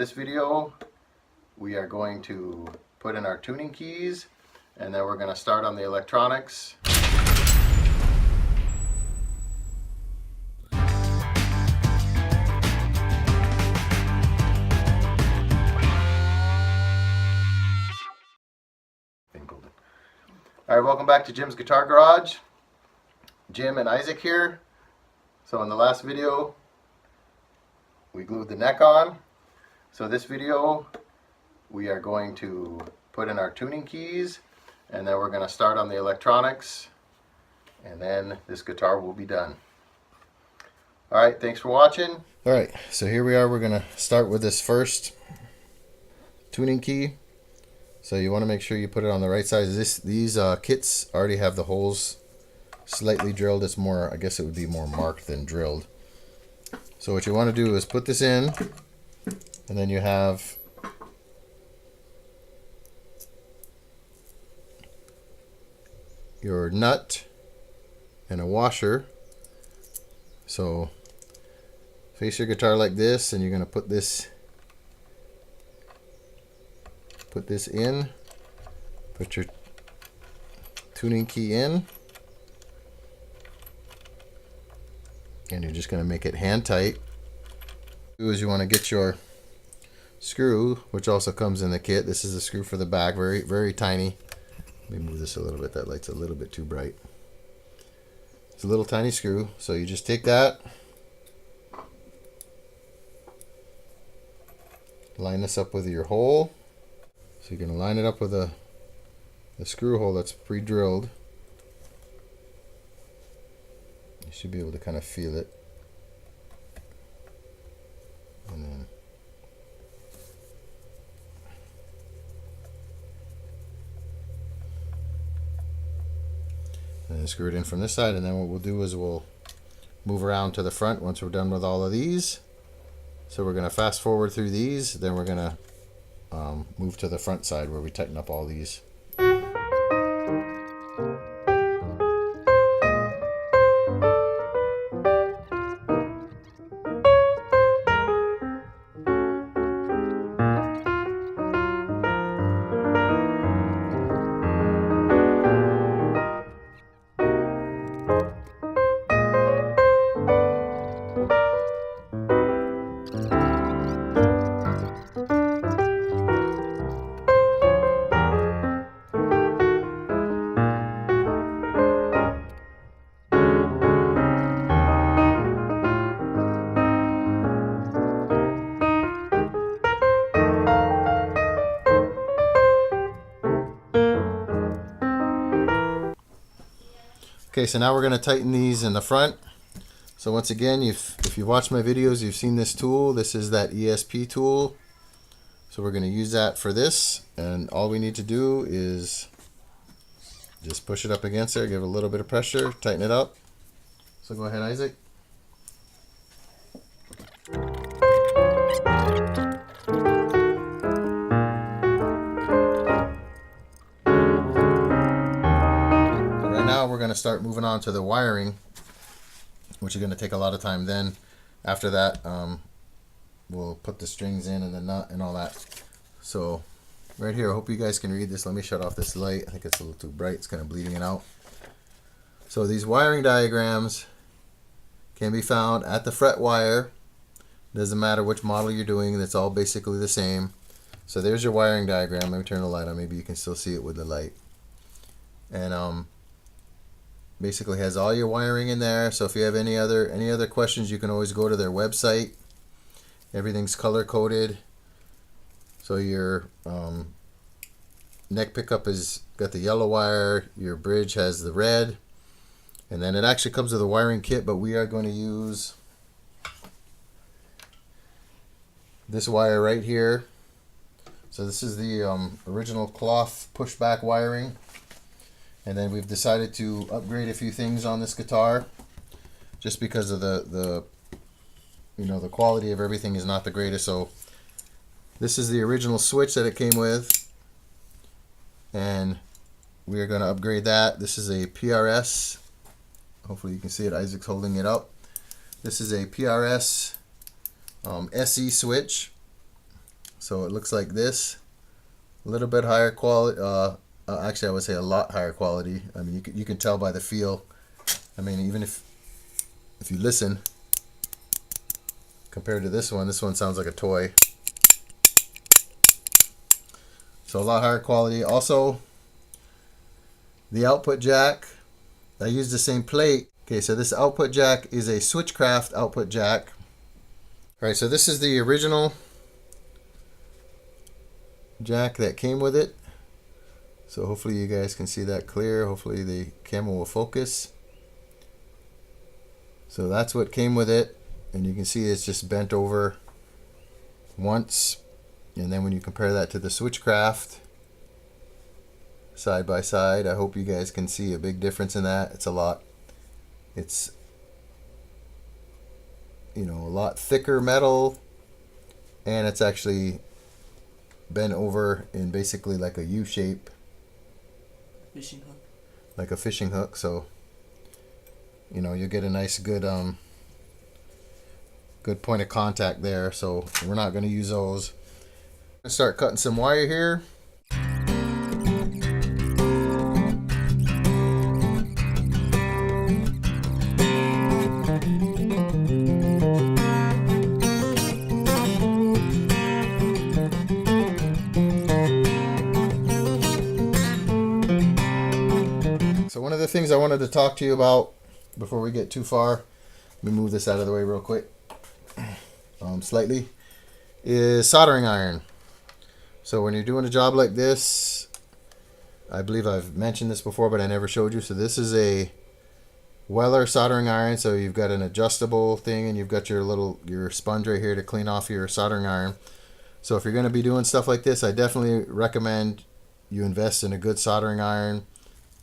This video we are going to put in our tuning keys, and then we're going to start on the electronics. Alright, welcome back to Jim's Guitar Garage. Jim and Isaac here. So in the last video we glued the neck on. So this video we are going to put in our tuning keys, and then we're going to start on the electronics, and then this guitar will be done. Alright, thanks for watching. Alright, so here we are. We're going to start with this first tuning key. So you want to make sure you put it on the right side. These kits already have the holes slightly drilled. It's more, I guess it would be more marked than drilled. So what you want to do is put this in, and then you have your nut and a washer. So face your guitar like this, and you're going to put this in, put your tuning key in, and you're just going to make it hand tight. You want to get your screw, which also comes in the kit. This is the screw for the back, very, very tiny. Let me move this a little bit. That light's a little bit too bright. It's a little tiny screw. So you just take that, line this up with your hole. So you're going to line it up with a screw hole that's pre-drilled. You should be able to kind of feel it. And then screw it in from this side, and then what we'll do is we'll move around to the front once we're done with all of these. So we're going to fast forward through these, then we're going to move to the front side where we tighten up all these. Okay, so now we're going to tighten these in the front. So once again, if you watch my videos, you've seen this tool. This is that ESP tool. So we're going to use that for this, and all we need to do is just push it up against there, give it a little bit of pressure, tighten it up. So go ahead, Isaac. We're going to start moving on to the wiring, which is going to take a lot of time. Then after that we'll put the strings in and the nut and all that. So right here, I hope you guys can read this. Let me shut off this light. I think it's a little too bright. It's kind of bleeding it out. So these wiring diagrams can be found at the fret wire. Doesn't matter which model you're doing, it's all basically the same. So there's your wiring diagram. Let me turn the light on. Maybe you can still see it with the light. And basically has all your wiring in there. So if you have any other questions, you can always go to their website. Everything's color coded. So your neck pickup has got the yellow wire, your bridge has the red, and then it actually comes with a wiring kit, but we are going to use this wire right here. So this is the original cloth pushback wiring. And then we've decided to upgrade a few things on this guitar, just because of the quality of everything is not the greatest. So this is the original switch that it came with, and we are going to upgrade that. This is a PRS. Hopefully you can see it. Isaac's holding it up. This is a PRS SE switch. So it looks like this, a little bit higher quality. Actually, I would say a lot higher quality. I mean, you can tell by the feel. I mean, even if you listen, compared to this one sounds like a toy. So a lot higher quality. Also, the output jack, I use the same plate. Okay, so this output jack is a Switchcraft output jack. All right, so this is the original jack that came with it. So hopefully you guys can see that clear. Hopefully the camera will focus. So that's what came with it. And you can see it's just bent over once. And then when you compare that to the Switchcraft side by side, I hope you guys can see a big difference in that. It's a lot thicker metal, and it's actually bent over in basically like a U shape, fishing hook, like a fishing hook. So you get a nice good point of contact there. So we're not going to use those. I'm gonna start cutting some wire here. So one of the things I wanted to talk to you about before we get too far, let me move this out of the way real quick, slightly, is soldering iron. So when you're doing a job like this, I believe I've mentioned this before, but I never showed you. So this is a Weller soldering iron. So you've got an adjustable thing, and you've got your sponge right here to clean off your soldering iron. So if you're going to be doing stuff like this, I definitely recommend you invest in a good soldering iron.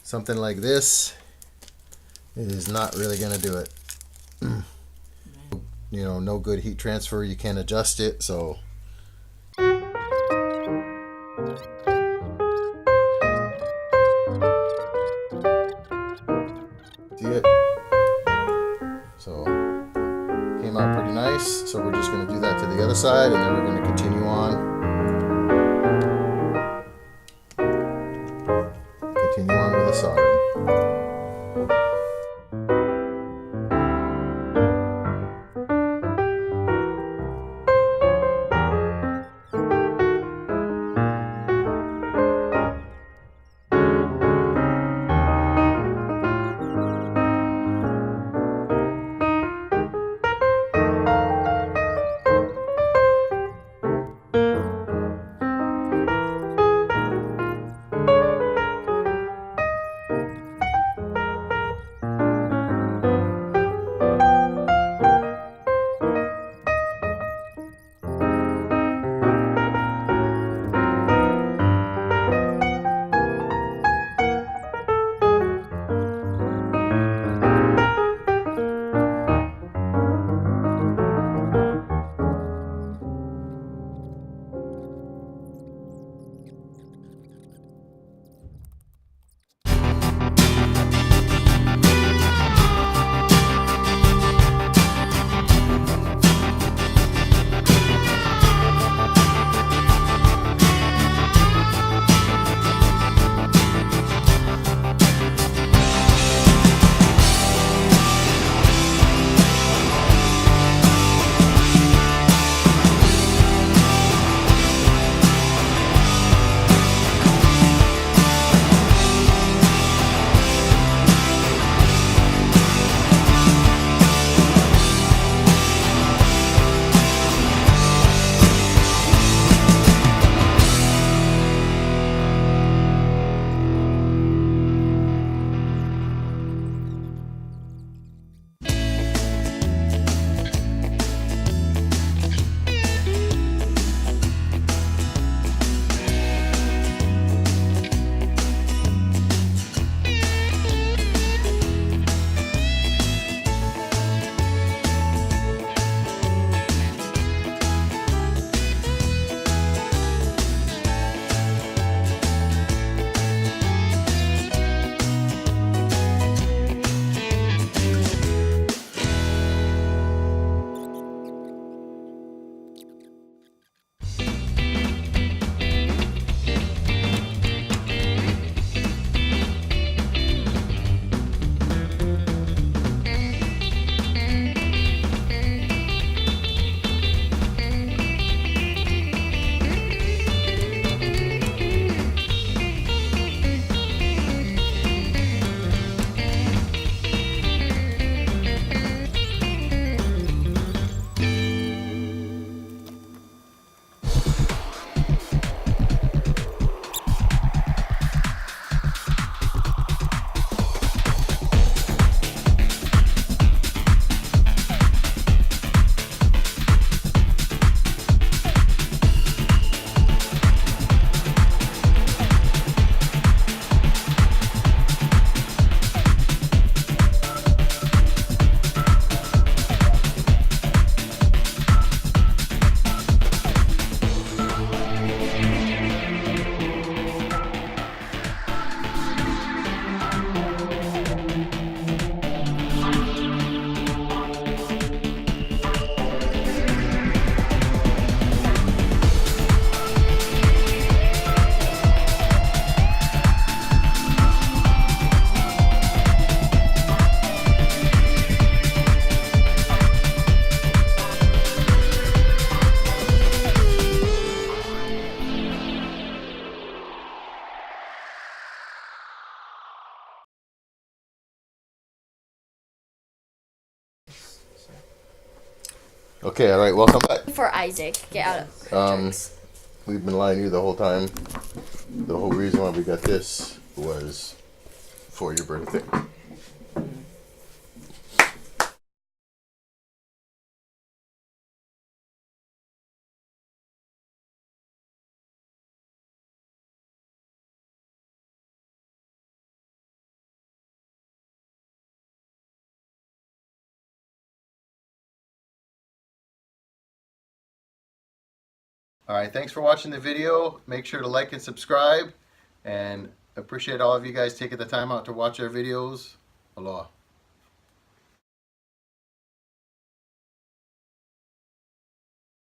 Something like this is not really going to do it. No good heat transfer. You can't adjust it. So see it? So came out pretty nice. So we're just going to do that to the other side, and then we're going to continue on. Continue on with the soldering. Okay, all right, welcome back. For Isaac, get out of jokes. We've been lying to you the whole time. The whole reason why we got this was for your birthday. All right, thanks for watching the video. Make sure to like and subscribe, and appreciate all of you guys taking the time out to watch our videos. Aloha.